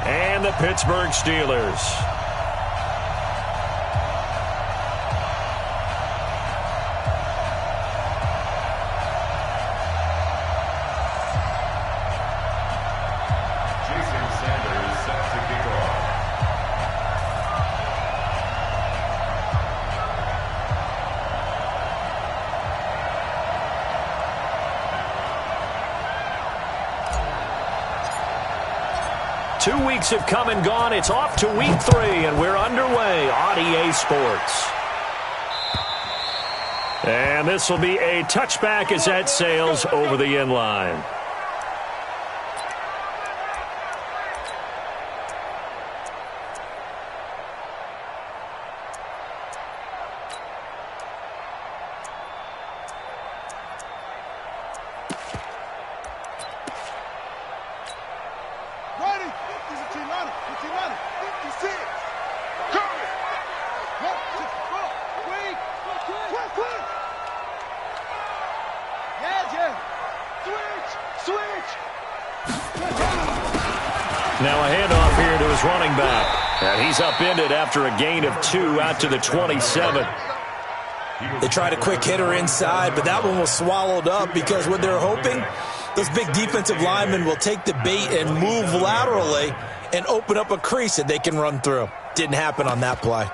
and the Pittsburgh Steelers. Two weeks have come and gone. It's off to week 3, and we're underway on EA Sports. And this will be a touchback as that sails over the end line. Now a handoff here to his running back. And he's upended after a gain of 2 out to the 27. They tried a quick hitter inside, but that one was swallowed up because what they're hoping, those big defensive linemen will take the bait and move laterally and open up a crease that they can run through. Didn't happen on that play.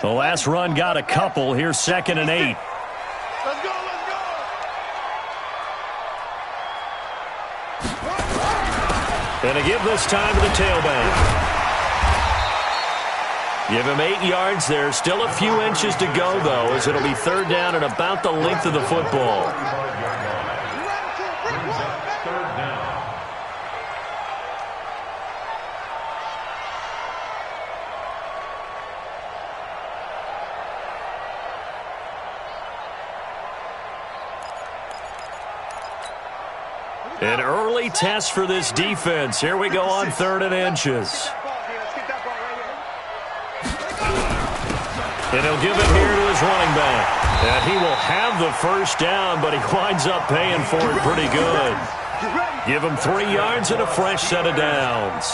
The last run got a couple. Here's 2nd and 8. Let's go, let's go. And a give this time to the tailback. Give him 8 yards there. Still a few inches to go, though, as it'll be 3rd down and about the length of the football. An early test for this defense. Here we go on 3rd and inches. And he'll give it here to his running back. And he will have the 1st down, but he winds up paying for it pretty good. Give him 3 yards and a fresh set of downs.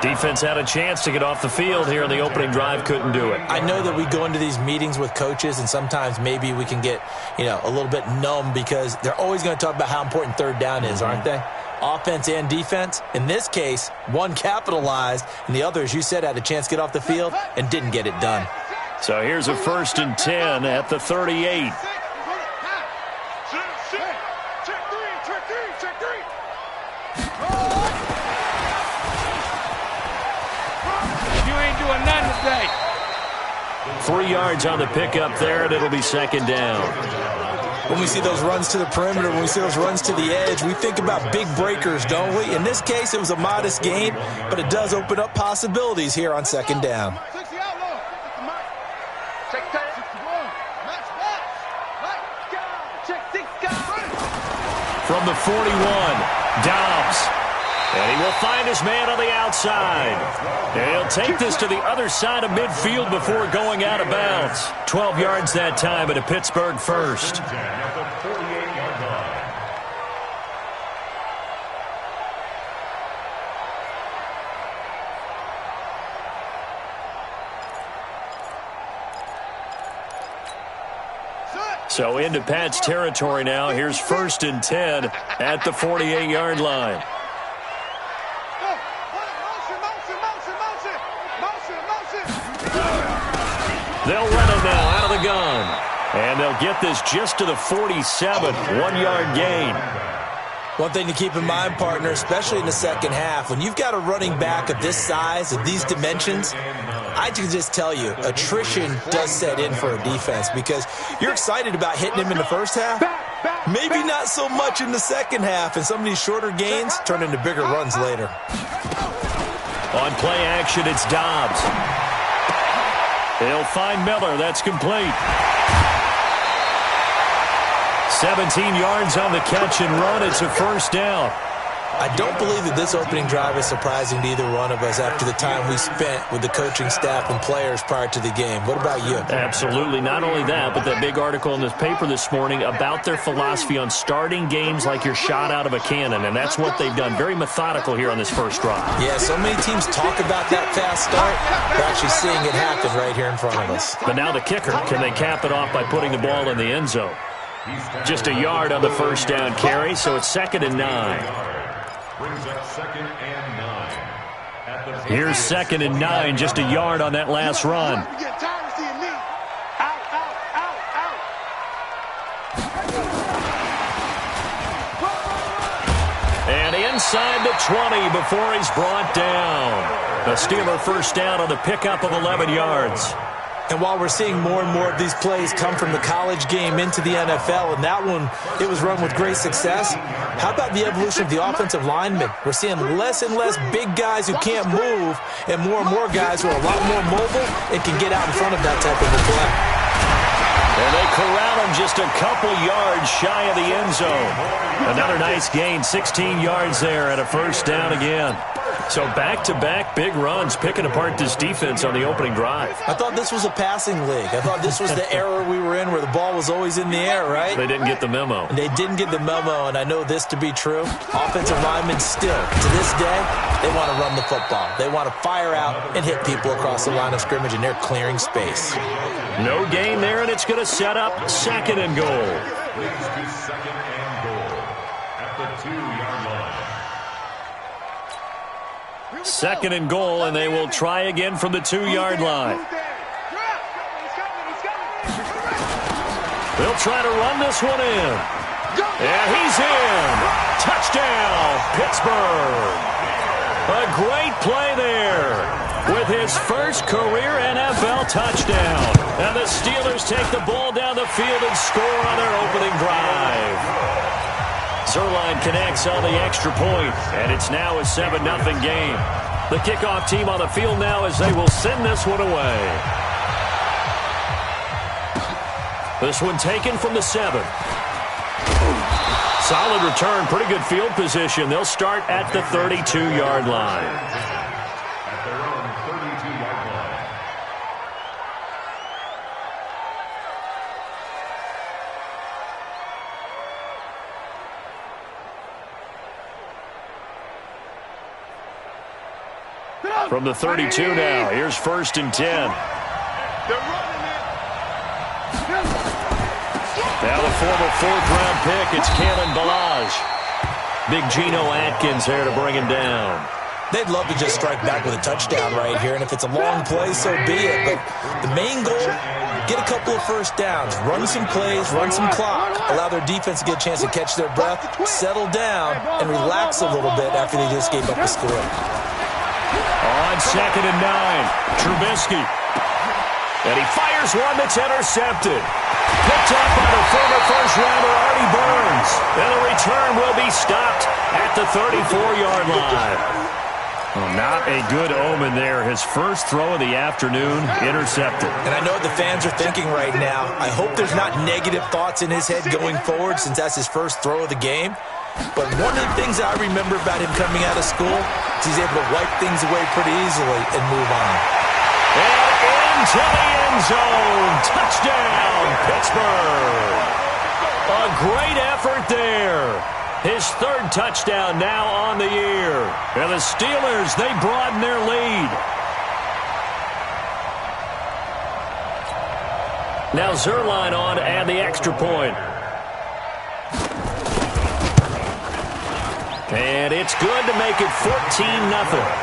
Defense had a chance to get off the field here in the opening drive, couldn't do it. I know that we go into these meetings with coaches, and sometimes maybe we can get, a little bit numb because they're always going to talk about how important 3rd down is, aren't they? Offense and defense. In this case, one capitalized, and the other, as you said, had a chance to get off the field and didn't get it done. So here's a 1st and 10 at the 38. You ain't doing nothing today. 3 yards on the pickup there, and it'll be 2nd down. When we see those runs to the perimeter, when we see those runs to the edge, we think about big breakers, don't we? In this case, it was a modest gain, but it does open up possibilities here on 2nd down. From the 41, Dobbs. And he will find his man on the outside. And he'll take this to the other side of midfield before going out of bounds. 12 yards that time at a Pittsburgh 1st. So into Pat's territory now. Here's 1st and 10 at the 48-yard line. They'll run it now out of the gun. And they'll get this just to the 47, 1-yard gain. One thing to keep in mind, partner, especially in the second half, when you've got a running back of this size, of these dimensions, I can just tell you, attrition does set in for a defense because you're excited about hitting him in the first half. Maybe not so much in the second half, and some of these shorter gains turn into bigger runs later. On play action, it's Dobbs. He'll find Miller. That's complete. 17 yards on the catch and run. It's a 1st down. I don't believe that this opening drive is surprising to either one of us after the time we spent with the coaching staff and players prior to the game. What about you? Absolutely. Not only that, but that big article in this paper this morning about their philosophy on starting games like you're shot out of a cannon, and that's what they've done. Very methodical here on this first drive. Yeah, so many teams talk about that fast start. We're actually seeing it happen right here in front of us. But now the kicker. Can they cap it off by putting the ball in the end zone? Just a yard on the first down carry, so it's 2nd and 9. Brings up 2nd and 9. Here's 2nd and 9, just a yard on that last run. And inside the 20 before he's brought down. The Steeler first down on the pickup of 11 yards. And while we're seeing more and more of these plays come from the college game into the NFL, and that one, it was run with great success, how about the evolution of the offensive linemen? We're seeing less and less big guys who can't move and more guys who are a lot more mobile and can get out in front of that type of a play. And they corral him just a couple yards shy of the end zone. Another nice gain, 16 yards there and a first down again. So back-to-back big runs, picking apart this defense on the opening drive. I thought this was a passing league. I thought this was the era we were in where the ball was always in the air, right? They didn't get the memo. They didn't get the memo, and I know this to be true. Offensive linemen still, to this day, they want to run the football. They want to fire out and hit people across the line of scrimmage, and they're clearing space. No gain there, and it's going to set up 2nd and goal. Leads to 2nd and goal at the 2-yard line. 2nd and goal, and they will try again from the 2-yard line. They'll try to run this one in. Yeah, he's in. Touchdown, Pittsburgh. A great play there with his first career NFL touchdown. And the Steelers take the ball down the field and score on their opening drive. Zerline connects on the extra point, and it's now a 7-0 game. The kickoff team on the field now as they will send this one away. This one taken from the 7. Solid return, pretty good field position. They'll start at the 32-yard line. At their own 32-yard line. From the 32 now, here's 1st and 10. Now the former 4th-round pick, it's Kalen Ballage. Big Geno Atkins there to bring him down. They'd love to just strike back with a touchdown right here, and if it's a long play, so be it. But the main goal, get a couple of first downs, run some plays, run some clock, allow their defense to get a chance to catch their breath, settle down, and relax a little bit after they just gave up a score. On 2nd and 9, Trubisky. And he fires one that's intercepted. Picked up by the former first-rounder Artie Burns. And the return will be stopped at the 34-yard line. Well, not a good omen there. His first throw of the afternoon intercepted. And I know what the fans are thinking right now. I hope there's not negative thoughts in his head going forward since that's his first throw of the game. But one of the things I remember about him coming out of school is he's able to wipe things away pretty easily and move on. And into the end zone. Touchdown, Pittsburgh. A great effort there. His 3rd touchdown now on the year. And the Steelers, they broaden their lead. Now Zerline on and the extra point. And it's good to make it 14-0.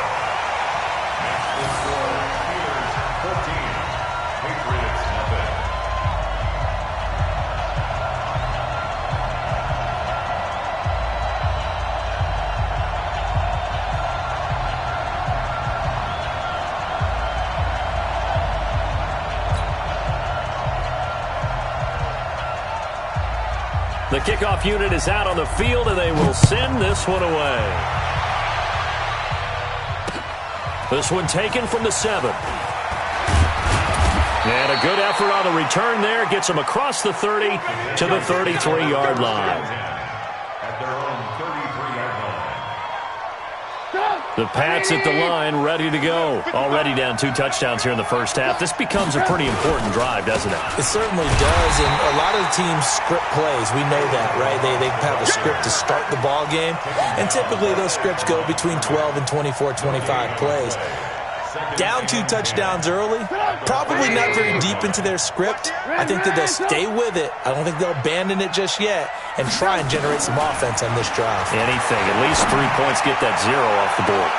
The kickoff unit is out on the field, and they will send this one away. This one taken from the 7. And a good effort on the return there. Gets them across the 30 to the 33-yard line. At their own 33-yard line. The Pats at the line, ready to go. Already down 2 touchdowns here in the first half. This becomes a pretty important drive, doesn't it? It certainly does, and a lot of the teams script plays. We know that, right? They have a script to start the ball game, and typically those scripts go between 12 and 24, 25 plays. Down 2 touchdowns early, probably not very deep into their script. I think that they'll stay with it. I don't think they'll abandon it just yet and try and generate some offense on this drive. Anything, at least 3 points, get that 0 off the board.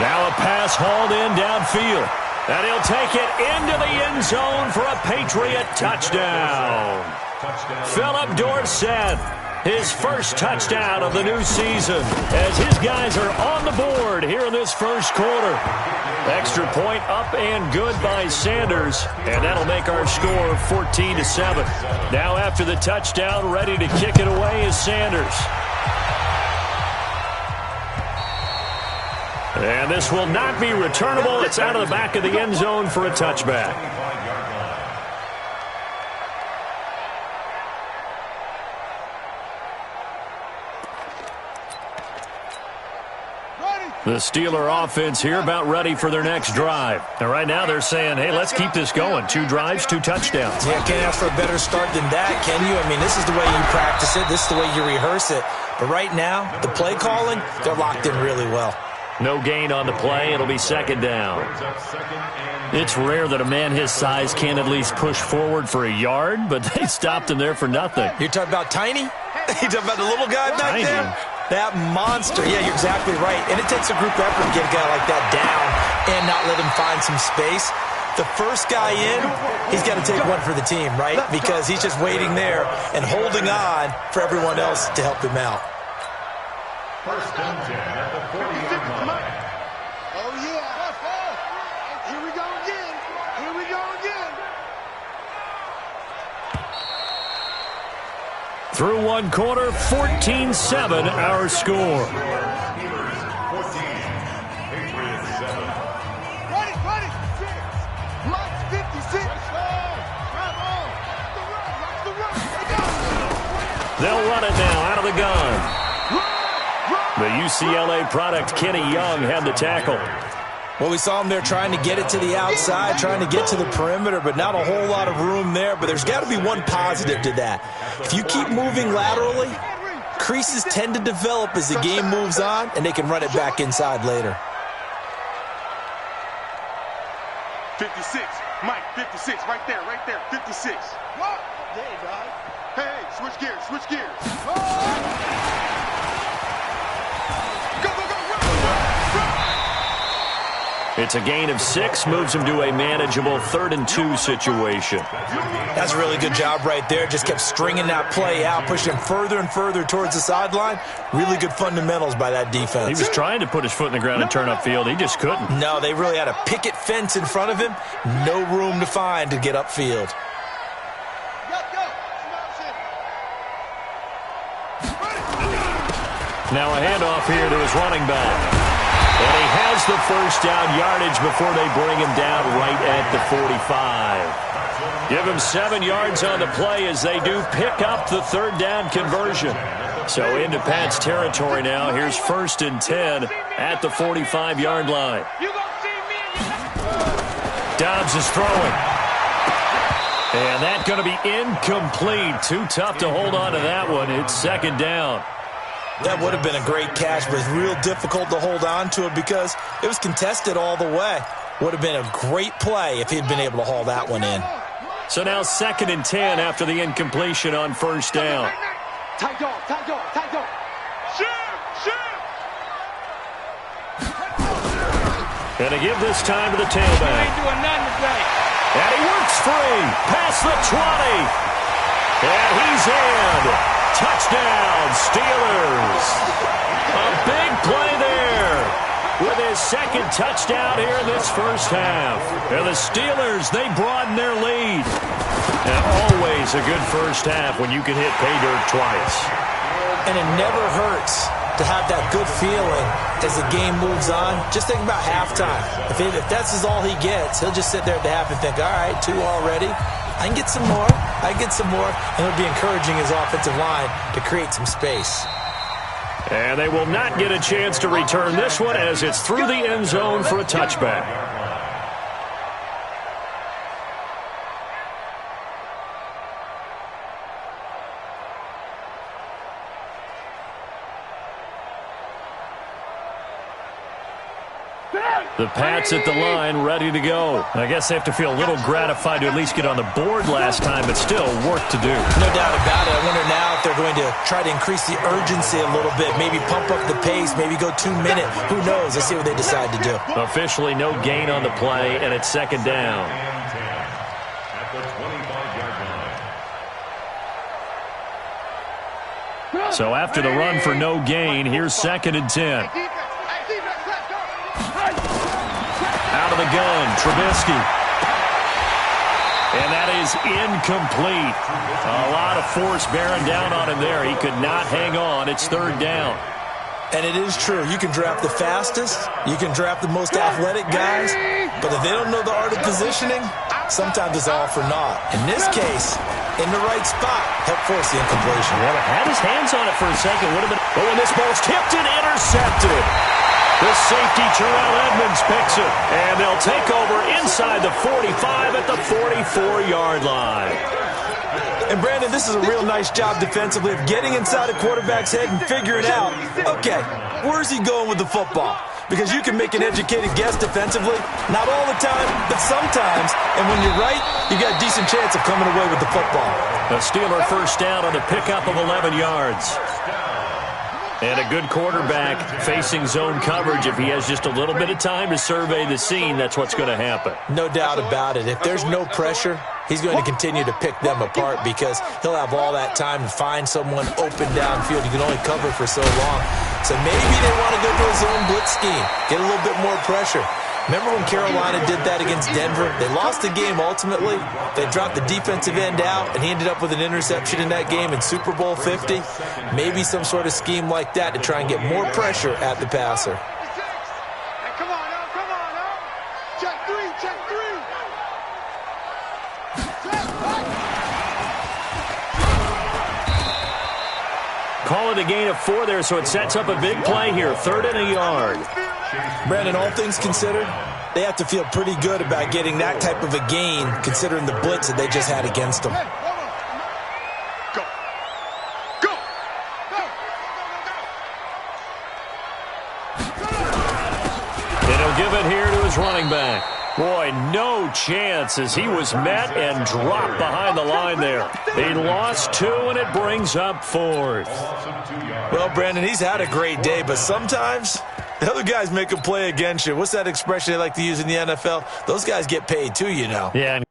Now a pass hauled in downfield. And he'll take it into the end zone for a Patriot touchdown. Philip Dorsett, his first touchdown of the new season, as his guys are on the board here in this first quarter. Extra point up and good by Sanders, and that'll make our score 14-7. Now after the touchdown, ready to kick it away is Sanders. And this will not be returnable. It's out of the back of the end zone for a touchback. The Steeler offense here about ready for their next drive. And right now they're saying, hey, let's keep this going. 2 drives, 2 touchdowns. Yeah, can't ask for a better start than that, can you? I mean, this is the way you practice it. This is the way you rehearse it. But right now, the play calling, they're locked in really well. No gain on the play. It'll be second down. It's rare that a man his size can at least push forward for a yard, but they stopped him there for nothing. You're talking about Tiny? You're talking about the little guy back Tiny. there? That monster. Yeah, you're exactly right. And it takes a group effort to get a guy like that down and not let him find some space. The first guy in, he's got to take one for the team, right? Because he's just waiting there and holding on for everyone else to help him out. First and 10 at the 40-yard line. Oh, yeah. Here we go again. Here we go again. Through one quarter, 14-7 our score. Steelers 14, Patriots 7. Ready. Mike 56. They'll run it now out of the gun. The UCLA product, Kenny Young, had the tackle. Well, we saw him there trying to get it to the outside, trying to get to the perimeter, but not a whole lot of room there. But there's got to be one positive to that. If you keep moving laterally, creases tend to develop as the game moves on, and they can run it back inside later. 56. Mike, 56. Right there. 56. What? There you go. Hey, switch gears. It's a gain of 6, moves him to a manageable 3rd and 2 situation. That's a really good job right there. Just kept stringing that play out, pushing him further and further towards the sideline. Really good fundamentals by that defense. He was trying to put his foot in the ground and turn upfield. He just couldn't. No, they really had a picket fence in front of him. No room to find to get upfield. Now a handoff here to his running back. And he has the first down yardage before they bring him down right at the 45. Give him 7 yards on the play as they do pick up the 3rd down conversion. So into Pat's territory now. Here's 1st and 10 at the 45-yard line. Dobbs is throwing. And that's going to be incomplete. Too tough to hold on to that one. It's 2nd down. That would have been a great catch, but it's real difficult to hold on to it because it was contested all the way. Would have been a great play if he'd been able to haul that one in. So now 2nd and 10 after the incompletion on 1st down. Tight dog. And to give this time to the tailback. Ain't doing nothing today. And he works free. Past the 20. And he's in. Touchdown, Steelers. A big play there with his 2nd touchdown here in this first half. And the Steelers, they broaden their lead. And always a good first half when you can hit pay dirt twice. And it never hurts to have that good feeling as the game moves on. Just think about halftime. If that's all he gets, he'll just sit there at the half and think, all right, 2 already. I can get some more. And it'll be encouraging his offensive line to create some space. And they will not get a chance to return this one as it's through the end zone for a touchback. The Pats at the line, ready to go. I guess they have to feel a little gratified to at least get on the board last time, but still work to do. No doubt about it. I wonder now if they're going to try to increase the urgency a little bit, maybe pump up the pace, maybe go 2 minute. Who knows? Let's see what they decide to do. Officially no gain on the play, and it's second down. At the 25-yard line. So after the run for no gain, here's second and 10. Out of the gun, Trubisky. And that is incomplete. A lot of force bearing down on him there. He could not hang on. It's third down. And it is true. You can draft the fastest. You can draft the most athletic guys. But if they don't know the art of positioning, sometimes it's all for naught. In this case, in the right spot, help force the incompletion. Well, had his hands on it for a second. Would have been. But when this ball's tipped and intercepted. The safety, Terrell Edmonds, picks it. And they'll take over inside the 45 at the 44-yard line. And, Brandon, this is a real nice job defensively of getting inside a quarterback's head and figuring out, okay, where's he going with the football? Because you can make an educated guess defensively. Not all the time, but sometimes. And when you're right, you got a decent chance of coming away with the football. A Steeler first down on the pickup of 11 yards. And a good quarterback facing zone coverage. If he has just a little bit of time to survey the scene, that's what's going to happen. No doubt about it. If there's no pressure, he's going to continue to pick them apart because he'll have all that time to find someone open downfield. You can only cover for so long. So maybe they want to go to a zone blitz scheme, get a little bit more pressure. Remember when Carolina did that against Denver? They lost the game ultimately. They dropped the defensive end out, and he ended up with an interception in that game in Super Bowl 50. Maybe some sort of scheme like that to try and get more pressure at the passer. Hey, come on now. Check three. Call it a gain of 4 there, so it sets up a big play here. 3rd and a yard. Brandon, all things considered, they have to feel pretty good about getting that type of a gain considering the blitz that they just had against them. And he'll give it here to his running back. Boy, no chance as he was met and dropped behind the line there. He lost 2, and it brings up 4th. Well, Brandon, he's had a great day, but sometimes the other guys make a play against you. What's that expression they like to use in the NFL? Those guys get paid too, you know. Yeah.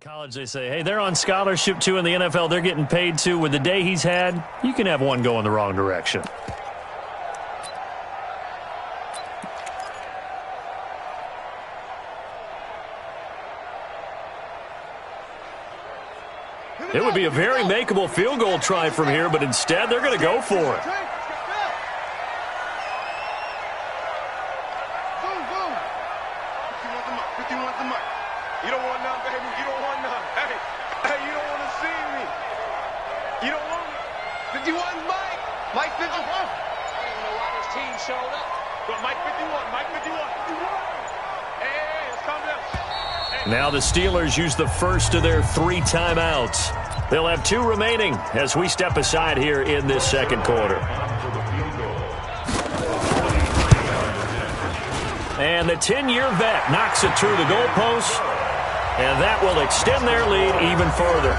College, they say, hey, they're on scholarship too in the NFL. They're getting paid too. With the day he's had, you can have one go in the wrong direction. It would be a very makeable field goal try from here, but instead they're going to go for it. You don't want none, baby. You don't want none. Hey, you don't want to see me. You don't want me. 51, Mike. Mike 51. I don't even know why this team showed up. But Mike 51. Hey, let's calm down. Hey. Now the Steelers use the first of their 3 timeouts. They'll have 2 remaining as we step aside here in this second quarter. And the 10-year vet knocks it through the goalpost. And that will extend their lead even further.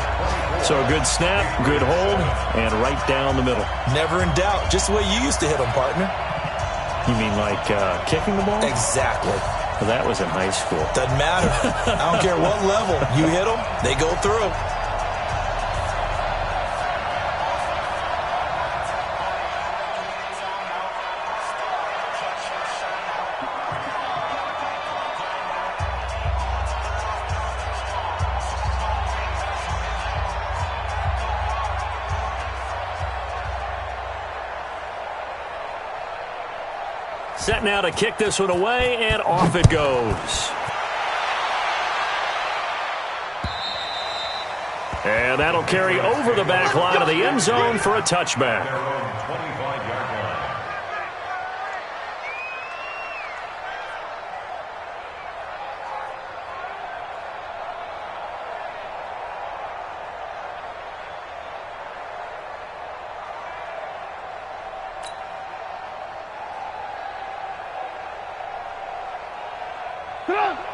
So a good snap, good hold, and right down the middle. Never in doubt. Just the way you used to hit them, partner. You mean like kicking the ball? Exactly. Well, that was in high school. Doesn't matter. I don't care what level. You hit them, they go through. Set now to kick this one away, and off it goes. And that'll carry over the back line of the end zone for a touchback.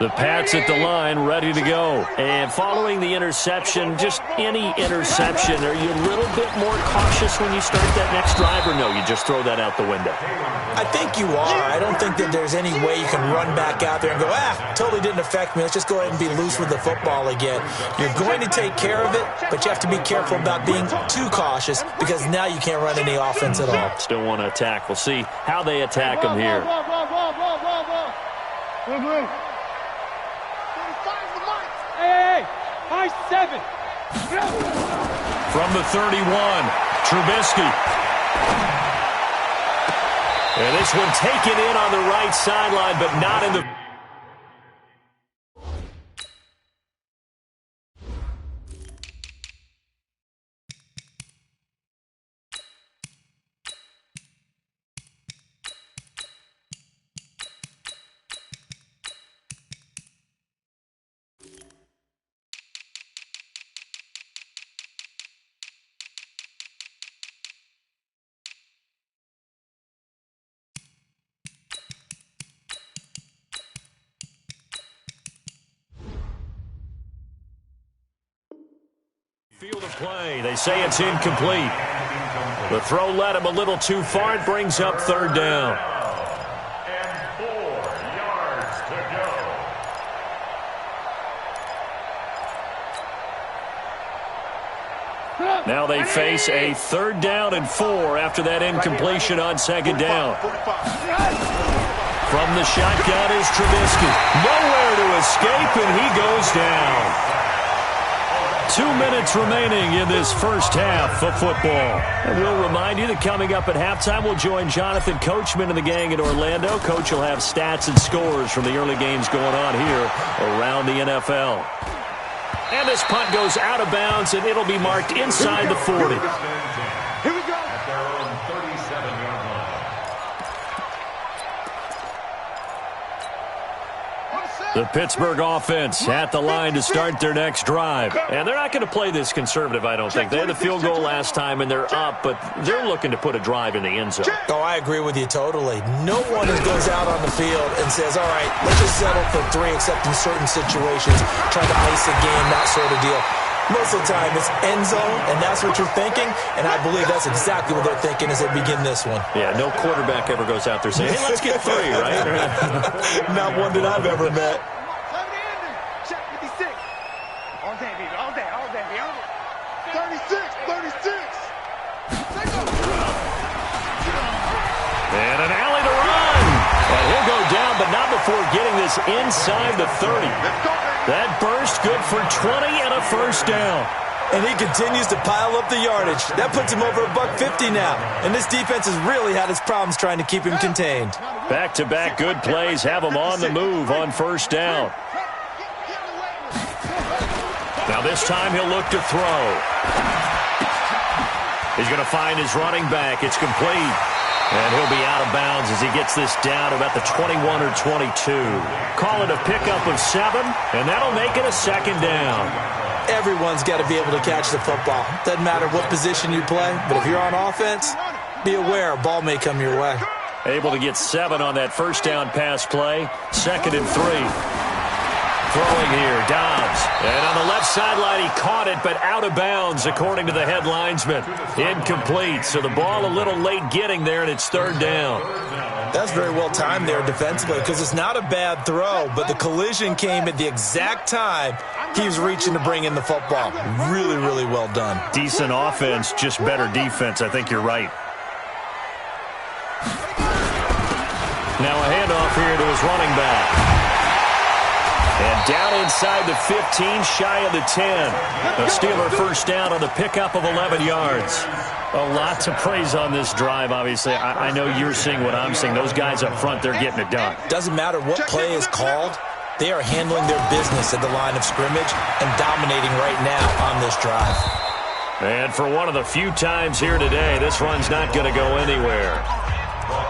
The Pats at the line, ready to go. And following the interception, just any interception, are you a little bit more cautious when you start that next drive, or no, you just throw that out the window? I think you are. I don't think that there's any way you can run back out there and go, totally didn't affect me. Let's just go ahead and be loose with the football again. You're going to take care of it, but you have to be careful about being too cautious because now you can't run any offense at all. Still want to attack. We'll see how they attack them here. Hey, high 7. From the 31, Trubisky. And this one taken in on the right sideline, but not in the... Field of play. They say it's incomplete. The throw led him a little too far. It brings up third down. And 4 yards to go. Now they face a 3rd down and 4 after that incompletion on 2nd down. From the shotgun is Trubisky. Nowhere to escape, and he goes down. 2 minutes remaining in this first half of football. And we'll remind you that coming up at halftime, we'll join Jonathan Coachman and the gang in Orlando. Coach will have stats and scores from the early games going on here around the NFL. And this punt goes out of bounds, and it'll be marked inside the 40. Here we go. At their own 37-yard line. The Pittsburgh offense at the line to start their next drive. And they're not going to play this conservative, I don't think. They had the field goal last time, and they're up, but they're looking to put a drive in the end zone. Oh, I agree with you totally. No one goes out on the field and says, all right, let's just settle for 3, except in certain situations, try to ice a game, that sort of deal. Most of the time, it's end zone, and that's what you're thinking, and I believe that's exactly what they're thinking as they begin this one. Yeah, no quarterback ever goes out there saying, hey, let's get 3, right? Not one that I've ever met. Check 56. All day, baby. All day. All day, baby. 36. 36. And an alley to run. And he'll go down, but not before getting this inside the 30. That burst good for 20 and a first down. And he continues to pile up the yardage. That puts him over $150 now. And this defense has really had its problems trying to keep him contained. Back-to-back good plays have him on the move on first down. Now this time he'll look to throw. He's going to find his running back. It's complete. And he'll be out of bounds as he gets this down about the 21 or 22. Call it a pickup of 7, and that'll make it a 2nd down. Everyone's got to be able to catch the football. Doesn't matter what position you play, but if you're on offense, be aware a ball may come your way. Able to get 7 on that first down pass play. 2nd and 3. Throwing here, Dobbs. And on the left sideline, he caught it, but out of bounds, according to the head linesman. Incomplete, so the ball a little late getting there, and it's 3rd down. That's very well timed there defensively because it's not a bad throw, but the collision came at the exact time he was reaching to bring in the football. Really, really well done. Decent offense, just better defense. I think you're right. Now a handoff here to his running back. And down inside the 15, shy of the 10. A Steeler first down on the pickup of 11 yards. A lot to praise on this drive, obviously. I know you're seeing what I'm seeing. Those guys up front, they're getting it done. Doesn't matter what play is called. They are handling their business at the line of scrimmage and dominating right now on this drive. And for one of the few times here today, this run's not going to go anywhere.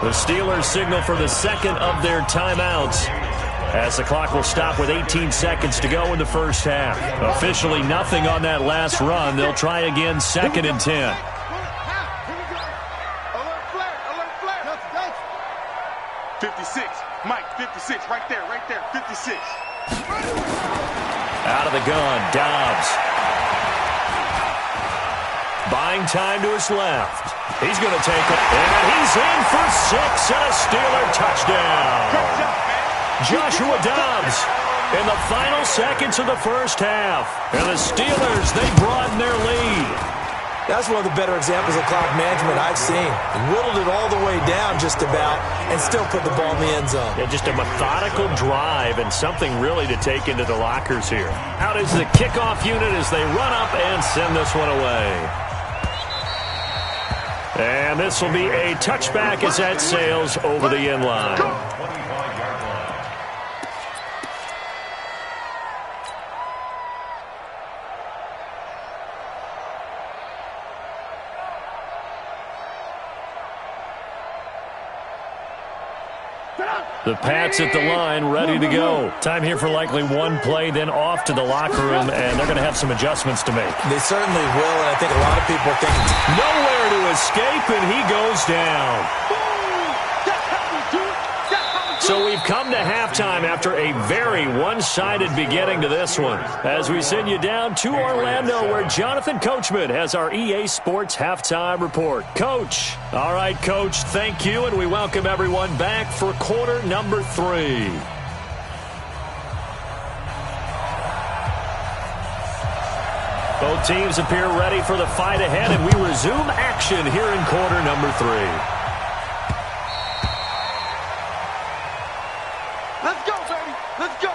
The Steelers signal for the second of their timeouts, as the clock will stop with 18 seconds to go in the first half. Officially nothing on that last run. They'll try again, 2nd and 10. Alert flag. 56. Mike, 56. Right there. 56. Out of the gun, Dobbs. Buying time to his left. He's going to take it, and he's in for 6 and a Steeler touchdown. Great job, man. Joshua Dobbs in the final seconds of the first half. And the Steelers, they broaden their lead. That's one of the better examples of clock management I've seen. Whittled it all the way down just about and still put the ball in the end zone. Yeah, just a methodical drive and something really to take into the lockers here. Out is the kickoff unit as they run up and send this one away. And this will be a touchback as that sails over the end line. The Pats at the line, ready to go. Time here for likely one play, then off to the locker room, and they're going to have some adjustments to make. They certainly will, and I think a lot of people are thinking, nowhere to escape, and he goes down. So we've come to halftime after a very one-sided beginning to this one, as we send you down to Orlando, where Jonathan Coachman has our EA Sports Halftime Report. Coach. All right, Coach, thank you, and we welcome everyone back for quarter number 3. Both teams appear ready for the fight ahead, and we resume action here in quarter number 3. Let's go, baby. Let's go.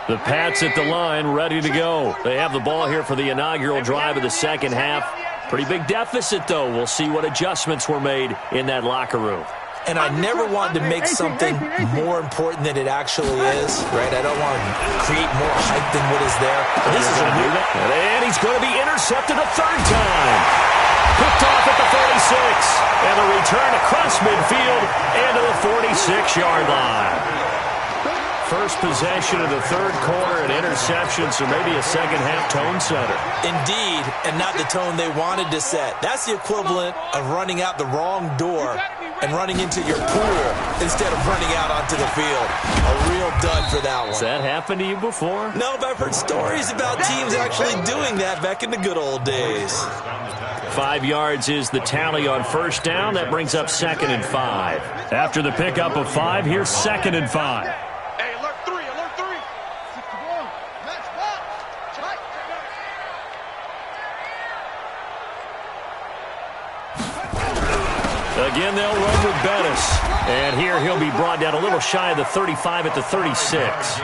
The Pats at the line, ready to go. They have the ball here for the inaugural drive of the second half. Pretty big deficit, though. We'll see what adjustments were made in that locker room. and I never wanted to make something more important than it actually is, right? I don't want to create more hype than what is there. But this is a new... And he's going to be intercepted a third time. Picked off at the 46. And the return across midfield and to the 46-yard line. First possession of the third quarter, an interception, so maybe a second-half tone setter. Indeed, and not the tone they wanted to set. That's the equivalent of running out the wrong door and running into your pool instead of running out onto the field. A real dud for that one. Has that happened to you before? No, but I've heard stories about teams actually doing that back in the good old days. 5 yards is the tally on first down. That brings up 2nd and 5. After the pickup of 5, here's 2nd and 5. Hey, alert 3, alert 3. Again, they'll run with Bettis. And here he'll be brought down a little shy of the 35 at the 36.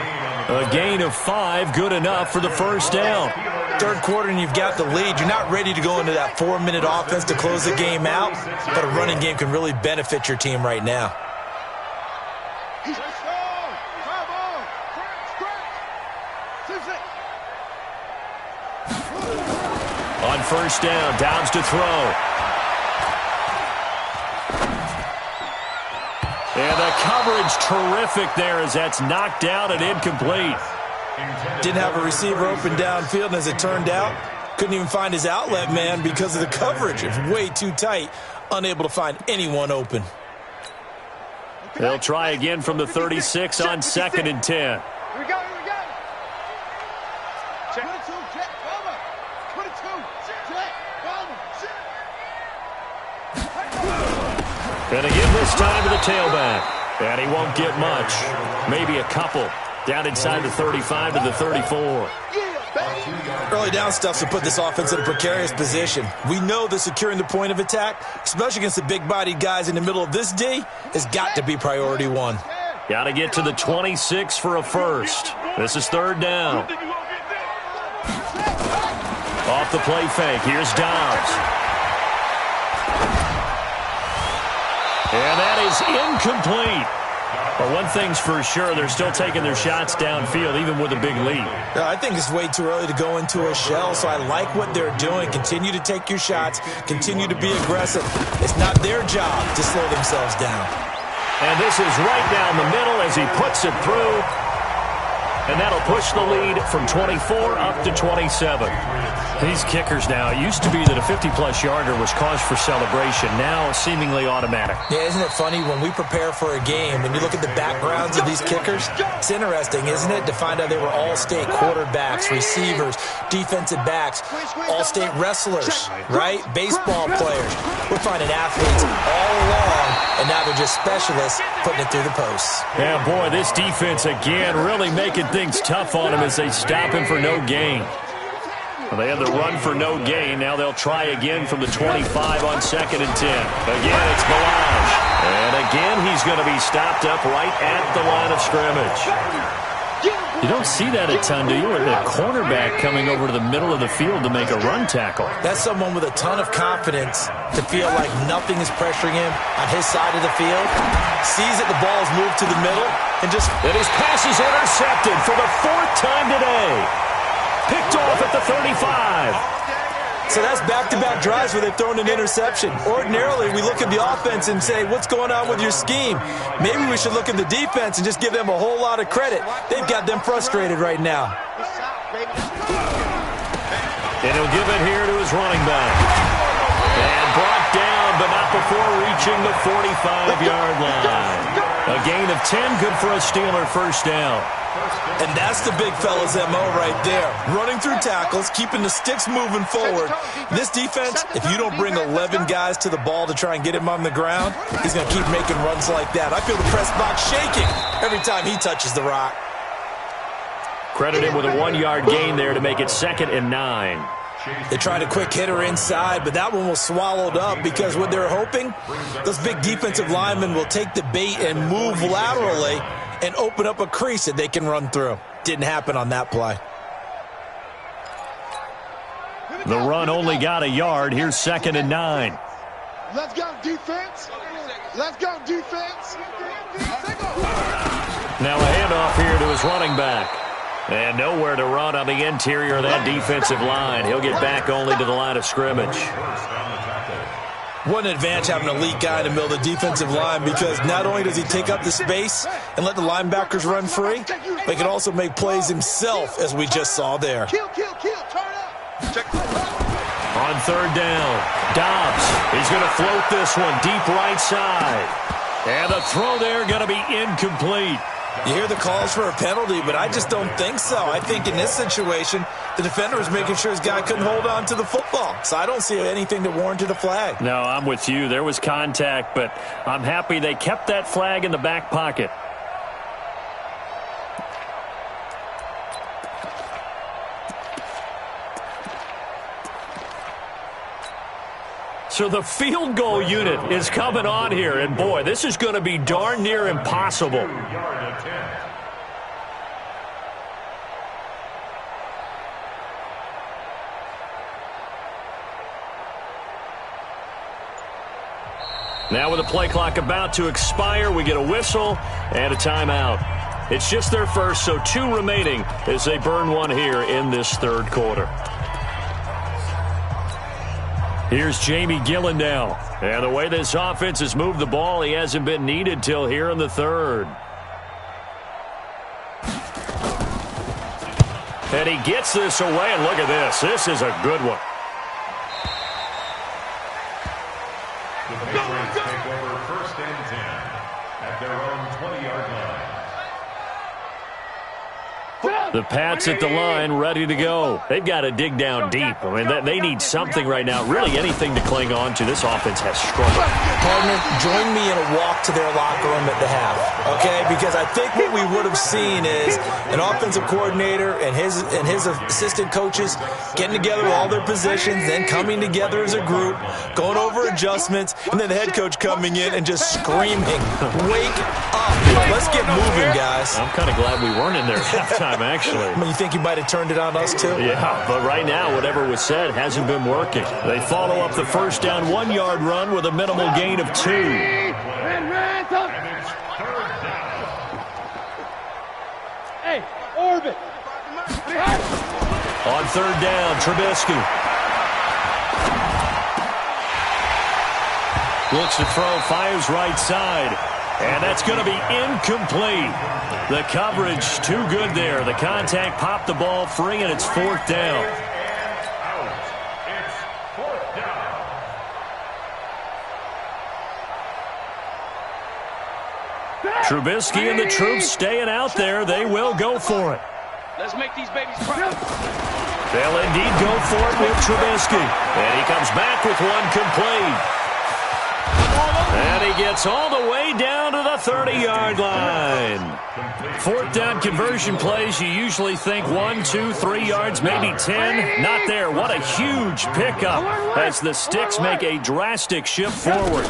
A gain of 5, good enough for the first down. Third quarter and you've got the lead. You're not ready to go into that 4-minute offense to close the game out, but a running game can really benefit your team right now. On first down, Dobbs to throw. And the coverage terrific there as that's knocked out and incomplete. Didn't have a receiver open downfield, and as it turned out, couldn't even find his outlet man because of the coverage. It was way too tight, unable to find anyone open. They'll try again from the 36 on 2nd and 10. Here we go, here we go. Check. 22, check, cover. 22, check, cover. And again this time to the tailback. And he won't get much. Maybe a couple. Down inside the 35 to the 34. Early down stuff to put this offense in a precarious position. We know that securing the point of attack, especially against the big-bodied guys in the middle of this D, has got to be priority one. Got to get to the 26 for a first. This is third down. Off the play fake. Here's Dobbs. And that is incomplete. But one thing's for sure, they're still taking their shots downfield, even with a big lead. I think it's way too early to go into a shell, so I like what they're doing. Continue to take your shots. Continue to be aggressive. It's not their job to slow themselves down. And this is right down the middle as he puts it through. And that'll push the lead from 24 up to 27. These kickers now, it used to be that a 50-plus yarder was cause for celebration. Now seemingly automatic. Yeah, isn't it funny when we prepare for a game, when you look at the backgrounds of these kickers, it's interesting, isn't it, to find out they were all-state quarterbacks, receivers, defensive backs, all-state wrestlers, right? Baseball players. We're finding athletes all along, and now they're just specialists putting it through the posts. Yeah, boy, this defense again really making things tough on him as they stop him for no gain. Well, they had the run for no gain. Now they'll try again from the 25 on 2nd and 10. Again, it's Balaj. And again, he's going to be stopped up right at the line of scrimmage. You don't see that a ton, do you? With a cornerback coming over to the middle of the field to make a run tackle. That's someone with a ton of confidence to feel like nothing is pressuring him on his side of the field. Sees that the ball is moved to the middle and just... And his pass is intercepted for the 4th time today. Picked off at the 35. So that's back-to-back drives where they've thrown an interception. Ordinarily, we look at the offense and say, what's going on with your scheme? Maybe we should look at the defense and just give them a whole lot of credit. They've got them frustrated right now. And he'll give it here to his running back. And brought down, but not before reaching the 45-yard line. A gain of 10, good for a Steeler first down. And that's the big fella's MO right there. Running through tackles, keeping the sticks moving forward. This defense, if you don't bring 11 guys to the ball to try and get him on the ground, he's going to keep making runs like that. I feel the press box shaking every time he touches the rock. Credit him with a 1-yard gain there to make it 2nd and 9. They tried a quick hitter inside, but that one was swallowed up because what they're hoping, those big defensive linemen will take the bait and move laterally and open up a crease that they can run through. Didn't happen on that play. The run only got a yard. Here's 2nd and 9. Let's go, defense. Let's go, defense. Now a handoff here to his running back. And nowhere to run on the interior of that defensive line. He'll get back only to the line of scrimmage. What an advantage having an elite guy in the middle of the defensive line, because not only does he take up the space and let the linebackers run free, but he can also make plays himself, as we just saw there. Kill, turn up. Check. On 3rd down, Dobbs. He's going to float this one deep right side. And the throw there going to be incomplete. You hear the calls for a penalty, but I just don't think so. I think in this situation, the defender was making sure his guy couldn't hold on to the football. So I don't see anything that warranted a flag. No, I'm with you. There was contact, but I'm happy they kept that flag in the back pocket. So the field goal unit is coming on here, and boy, this is going to be darn near impossible. Now with the play clock about to expire, we get a whistle and a timeout. It's just their first, so 2 remaining as they burn one here in this 3rd quarter. Here's Jamie Gillen now. And the way this offense has moved the ball, he hasn't been needed till here in the 3rd. And he gets this away, and look at this. This is a good one. The Patriots take over 1st and 10 at their own 20-yard line. The The Pats at the line, ready to go. They've got to dig down deep. I mean, they need something right now, really anything to cling on to. This offense has struggled. Partner, join me in a walk to their locker room at the half, okay? Because I think what we would have seen is an offensive coordinator and his assistant coaches getting together with all their positions, then coming together as a group, going over adjustments, and then the head coach coming in and just screaming, "Wake up. Let's get moving, guys." I'm kind of glad we weren't in there at halftime, actually. I mean, you think you might have turned it on us, too? Yeah, but right now, whatever was said hasn't been working. They follow up the first down 1-yard run with a minimal gain of 2. Hey, Orbit. On third down, Trubisky. Looks to throw, fires right side. And that's going to be incomplete. The coverage too good there. The contact popped the ball free, and it's 4th down. It's 4th down. Trubisky and the troops staying out there. They will go for it. Let's make these babies cry. They'll indeed go for it with Trubisky. And he comes back with one complete. And he gets all the way down to the 30-yard line. 4th down conversion plays, you usually think 1, 2, 3 yards, maybe 10. Not there. What a huge pickup as the Sticks make a drastic shift forward.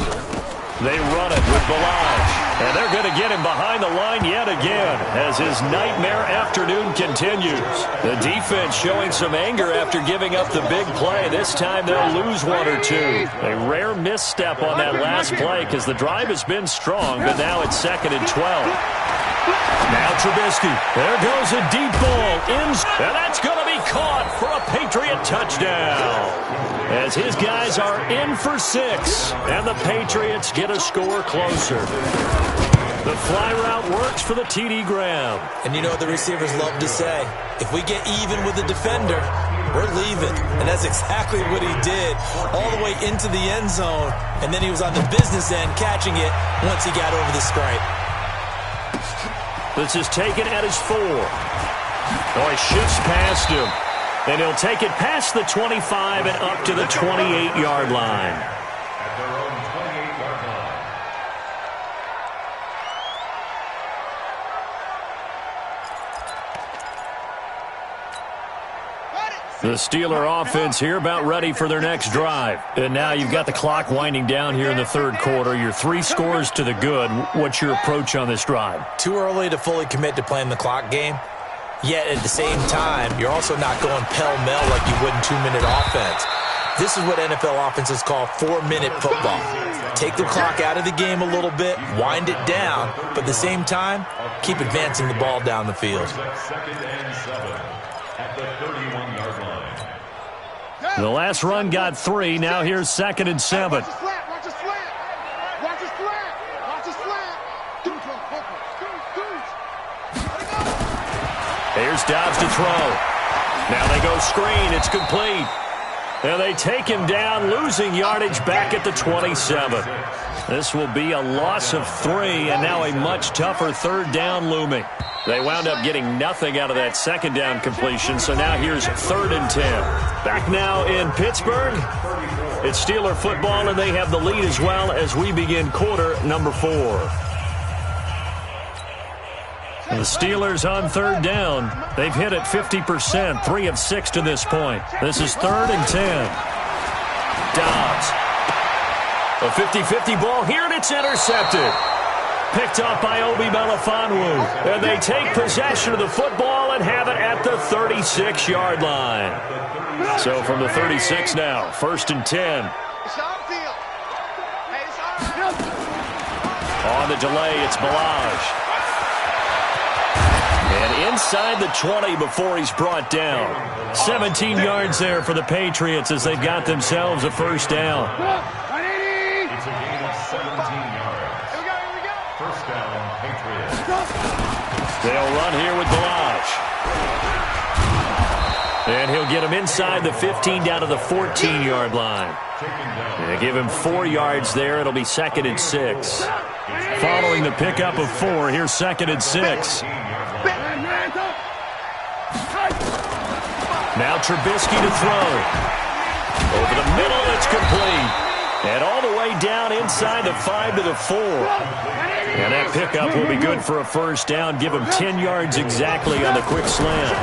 They run it with Balaj. And they're going to get him behind the line yet again as his nightmare afternoon continues. The defense showing some anger after giving up the big play. This time they'll lose 1 or 2. A rare misstep on that last play because the drive has been strong, but now it's 2nd and 12. Now Trubisky. There goes a deep ball. And that's going to be caught for a Patriot touchdown. As his guys are in for 6, and the Patriots get a score closer. The fly route works for the TD Graham. And you know what the receivers love to say? If we get even with the defender, we're leaving. And that's exactly what he did all the way into the end zone. And then he was on the business end catching it once he got over the stripe. This is taken at his 4. Oh, he shifts past him. And he'll take it past the 25 and up to the 28-yard line. At their own 28-yard line. The Steeler offense here about ready for their next drive. And now you've got the clock winding down here in the 3rd quarter. You're 3 scores to the good. What's your approach on this drive? Too early to fully commit to playing the clock game. Yet at the same time, you're also not going pell-mell like you would in 2-minute offense. This is what NFL offenses call 4-minute football. Take the clock out of the game a little bit, wind it down, but at the same time, keep advancing the ball down the field. 2nd and 7 at the 31-yard line. The last run got 3. Now here's 2nd and 7. Watch the slant. Watch the slant. Watch the slant. Watch the slant. Here's Dobbs to throw. Now they go screen. It's complete. And they take him down, losing yardage back at the 27. This will be a loss of 3, and now a much tougher 3rd down looming. They wound up getting nothing out of that 2nd down completion, so now here's 3rd and 10. Back now in Pittsburgh. It's Steeler football, and they have the lead as well as we begin quarter number 4. The Steelers on 3rd down. They've hit it 50%, 3 of 6 to this point. This is 3rd and 10. Dobbs. A 50-50 ball here, and it's intercepted. Picked up by Obi Melifonwu. And they take possession of the football and have it at the 36-yard line. So from the 36 now, 1st and 10. On the delay, it's Balaj. And inside the 20 before he's brought down. 17 yards there for the Patriots as they've got themselves a 1st down. It's a gain of 17 yards. Here we go. 1st down, Patriots. They'll run here with Balaj. And he'll get him inside the 15 down to the 14-yard line. They give him 4 yards there. It'll be 2nd and 6. Following the pickup of 4, here's 2nd and 6. Now Trubisky to throw. Over the middle, it's complete. And all the way down inside the 5 to the 4. And that pickup will be good for a first down. Give him 10 yards exactly on the quick slant.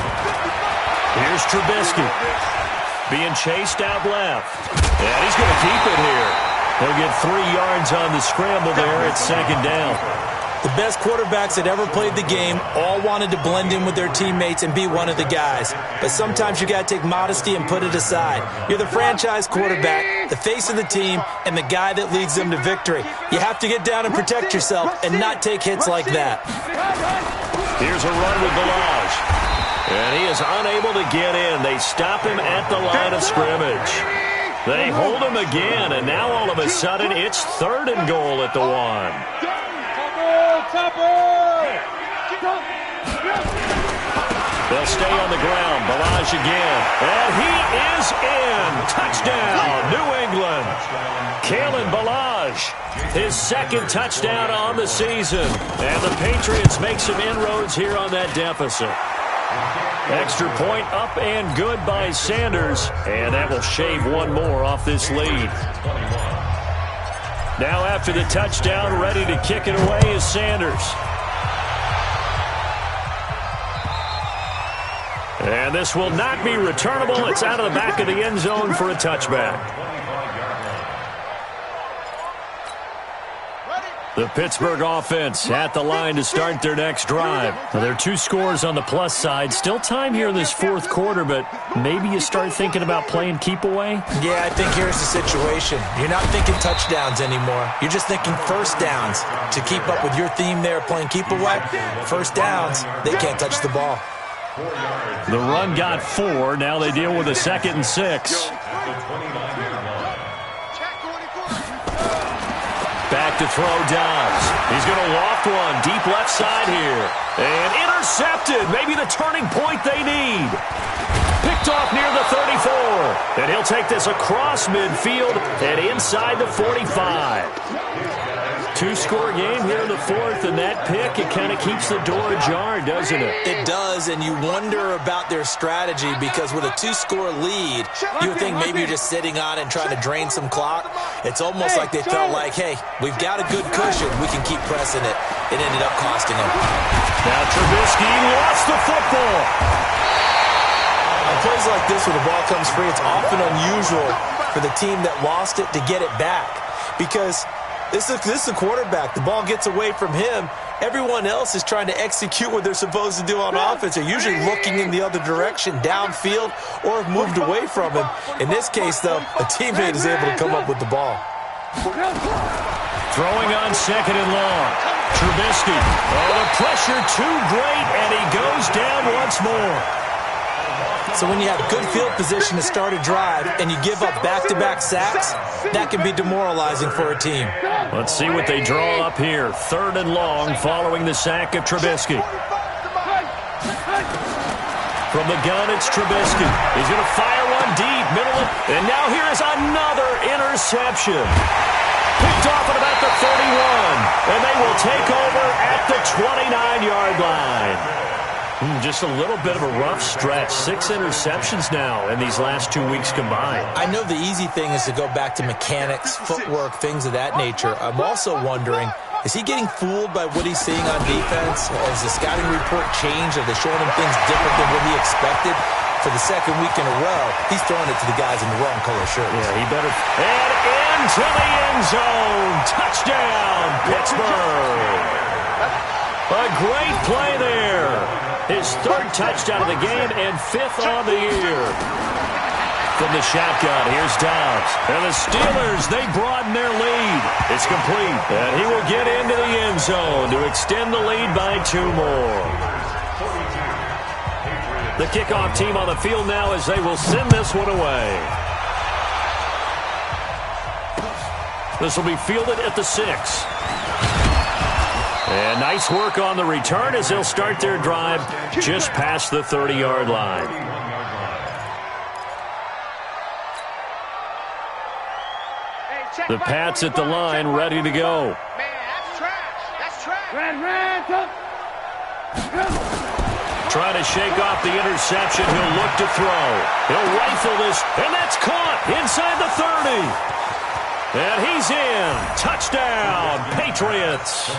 Here's Trubisky. Being chased out left. And he's going to keep it here. He'll get 3 yards on the scramble there at second down. The best quarterbacks that ever played the game all wanted to blend in with their teammates and be one of the guys. But sometimes you got to take modesty and put it aside. You're the franchise quarterback, the face of the team, and the guy that leads them to victory. You have to get down and protect yourself and not take hits like that. Here's a run with Ballage. And he is unable to get in. They stop him at the line of scrimmage. They hold him again, and now all of a sudden it's 3rd and goal at the 1. They'll stay on the ground. Ballage again. And he is in. Touchdown, New England. Kalen Ballage, his 2nd touchdown on the season. And the Patriots make some inroads here on that deficit. Extra point up and good by Sanders. And that will shave one more off this lead. Now after the touchdown, ready to kick it away is Sanders. And this will not be returnable. It's out of the back of the end zone for a touchback. The Pittsburgh offense at the line to start their next drive. Now, there are 2 scores on the plus side. Still time here in this 4th quarter, but maybe you start thinking about playing keep away? Yeah, I think here's the situation. You're not thinking touchdowns anymore. You're just thinking first downs. To keep up with your theme there, playing keep away, first downs, they can't touch the ball. The run got 4. Now they deal with a 2nd and 6. Back to throw Dobbs. He's going to loft one deep left side here. And intercepted. Maybe the turning point they need. Picked off near the 34. And he'll take this across midfield and inside the 45. 2-score game here in the 4th, and that pick, it kind of keeps the door ajar, doesn't it? It does, and you wonder about their strategy because with a 2-score lead, you would think maybe you're just sitting on it and trying to drain some clock. It's almost like they felt like, hey, we've got a good cushion. We can keep pressing it. It ended up costing them. Now Trubisky lost the football. On plays like this where the ball comes free, it's often unusual for the team that lost it to get it back because this is a quarterback. The ball gets away from him. Everyone else is trying to execute what they're supposed to do on offense. They're usually looking in the other direction, downfield, or have moved away from him. In this case, though, a teammate is able to come up with the ball. Throwing on 2nd and long. Trubisky. Oh, the pressure too great, and he goes down once more. So when you have good field position to start a drive and you give up back-to-back sacks, that can be demoralizing for a team. Let's see what they draw up here. 3rd and long following the sack of Trubisky. From the gun, it's Trubisky. He's going to fire one deep, middle of, and now here is another interception. Picked off at about the 31, and they will take over at the 29-yard line. Just a little bit of a rough stretch. 6 interceptions now in these last 2 weeks combined. I know the easy thing is to go back to mechanics, footwork, things of that nature. I'm also wondering, is he getting fooled by what he's seeing on defense? Has the scouting report changed? Are they showing him things different than what he expected? For the 2nd week in a row, he's throwing it to the guys in the wrong color shirts. Yeah, he better. And into the end zone. Touchdown, Pittsburgh. A great play there. His 3rd touchdown of the game and 5th on the year. From the shotgun, here's Dobbs. And the Steelers, they broaden their lead. It's complete. And he will get into the end zone to extend the lead by 2 more. The kickoff team on the field now as they will send this one away. This will be fielded at the 6. And nice work on the return as they'll start their drive just past the 30-yard line. The Pats at the line, ready to go. trying to shake off the interception. He'll look to throw. He'll rifle this, and that's caught inside the 30. And he's in. Touchdown, Patriots.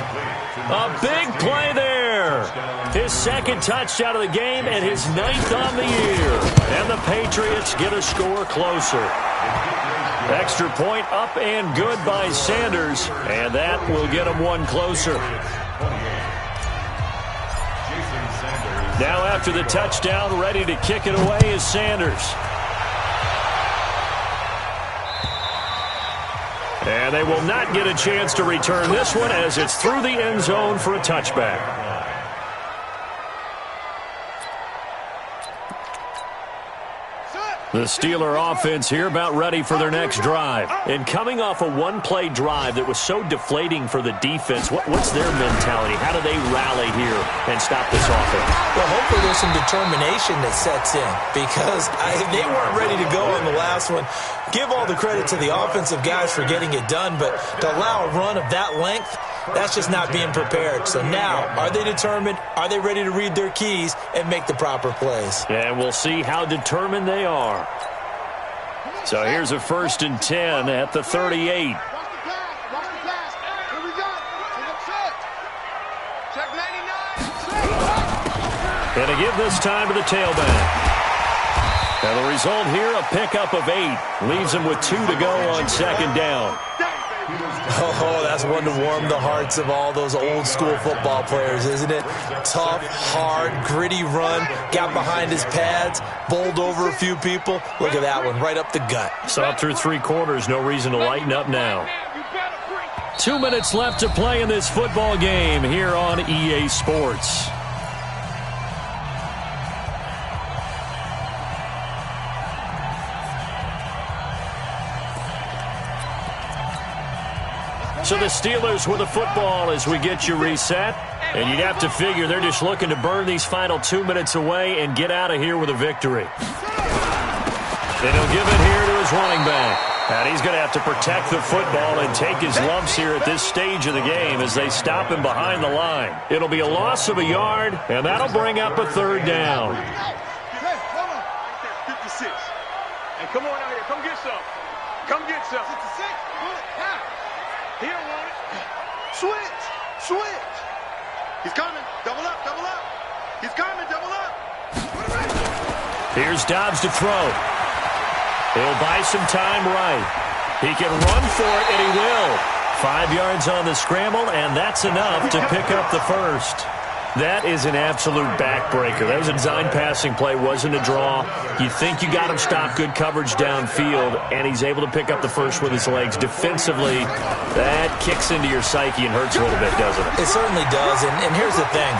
A big play there. His second touchdown of the game and his 9th on the year. And the Patriots get a score closer. Extra point up and good by Sanders. And that will get him one closer. Now after the touchdown, ready to kick it away is Sanders. And they will not get a chance to return this one as it's through the end zone for a touchback. The Steeler offense here about ready for their next drive. And coming off a one-play drive that was so deflating for the defense, what's their mentality? How do they rally here and stop this offense? Well, hopefully there's some determination that sets in because they weren't ready to go on the last one. Give all the credit to the offensive guys for getting it done, but to allow a run of that length, that's just not being prepared. So now, are they determined? Are they ready to read their keys and make the proper plays? And we'll see how determined they are. So here's a 1st and 10 at the 38. And to give this time to the tailback. And the result here, a pickup of 8. Leaves him with 2 to go on 2nd down. Oh, that's one to warm the hearts of all those old-school football players, isn't it? Tough, hard, gritty run, got behind his pads, bowled over a few people. Look at that one, right up the gut. So up through 3 quarters, no reason to lighten up now. 2 minutes left to play in this football game here on EA Sports. So the Steelers with the football as we get you reset. And you'd have to figure they're just looking to burn these final 2 minutes away and get out of here with a victory. And he'll give it here to his running back. And he's going to have to protect the football and take his lumps here at this stage of the game as they stop him behind the line. It'll be a loss of a yard, and that'll bring up a 3rd down. Hey, come on. 56. Hey, come on out here. Come get some. Come get some. 56. He don't want it. Switch. He's coming. Double up. He's coming. Double up. Here's Dobbs to throw. He'll buy some time right. He can run for it, and he will. 5 yards on the scramble, and that's enough to pick up the 1st. That is an absolute backbreaker. That was a design passing play, wasn't a draw. You think you got him stopped, good coverage downfield, and he's able to pick up the 1st with his legs. Defensively, that kicks into your psyche and hurts a little bit, doesn't it? It certainly does, and here's the thing.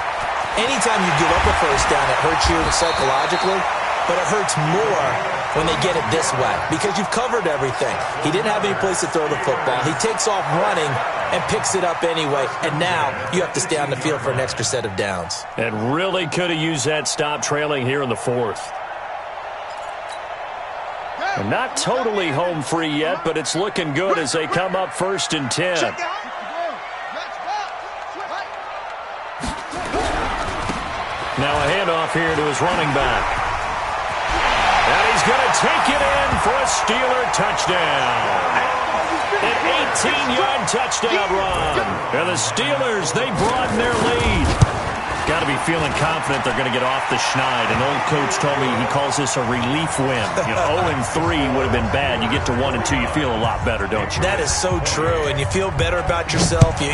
Anytime you give up a 1st down, it hurts you psychologically, but it hurts more when they get it this way because you've covered everything. He didn't have any place to throw the football. He takes off running and picks it up anyway, and now you have to stay on the field for an extra set of downs. And really could have used that stop trailing here in the 4th. And not totally home free yet, but it's looking good as they come up 1st and 10. Now a handoff here to his running back. And he's going to take it in for a Steeler touchdown. An 18-yard touchdown run. And the Steelers, they broaden their lead. Got to be feeling confident they're going to get off the schneid. An old coach told me he calls this a relief win. 0-3 would have been bad. You get to 1-2, you feel a lot better, don't you? That is so true, and you feel better about yourself. You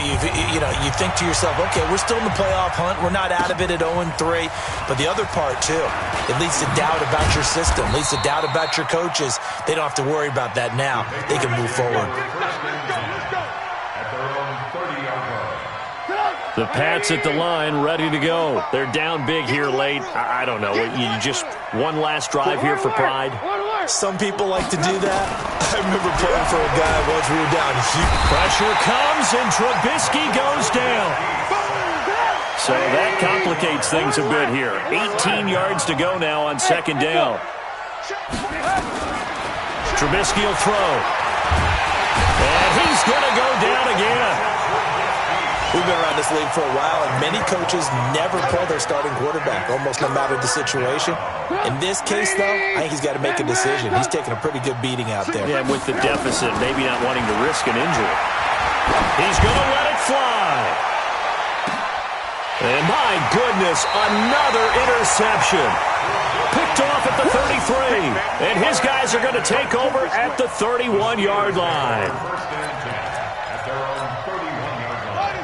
think to yourself, okay, we're still in the playoff hunt. We're not out of it at 0-3. But the other part, too, it leads to doubt about your system, leads to doubt about your coaches. They don't have to worry about that now. They can move forward. The Pats at the line, ready to go. They're down big here late. I don't know. You just one last drive here for pride? Some people like to do that. I remember playing for a guy once we were down. Pressure comes, and Trubisky goes down. So that complicates things a bit here. 18 yards to go now on 2nd down. Trubisky will throw. And he's going to go down again. We've been around this league for a while, and many coaches never pull their starting quarterback, almost no matter the situation. In this case, though, I think he's got to make a decision. He's taking a pretty good beating out there. Yeah, with the deficit, maybe not wanting to risk an injury. He's going to let it fly. And my goodness, another interception. Picked off at the 33. And his guys are going to take over at the 31-yard line.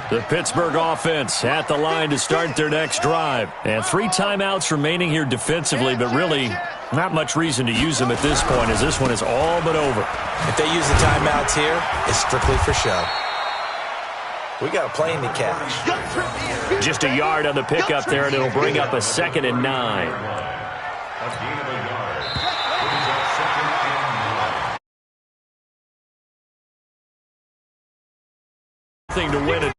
The Pittsburgh offense at the line to start their next drive. And 3 timeouts remaining here defensively, but really not much reason to use them at this point, as this one is all but over. If they use the timeouts here, it's strictly for show. We got a plane to catch. Just a yard on the pickup there, and it'll bring up a 2nd and 9. Thing to win it.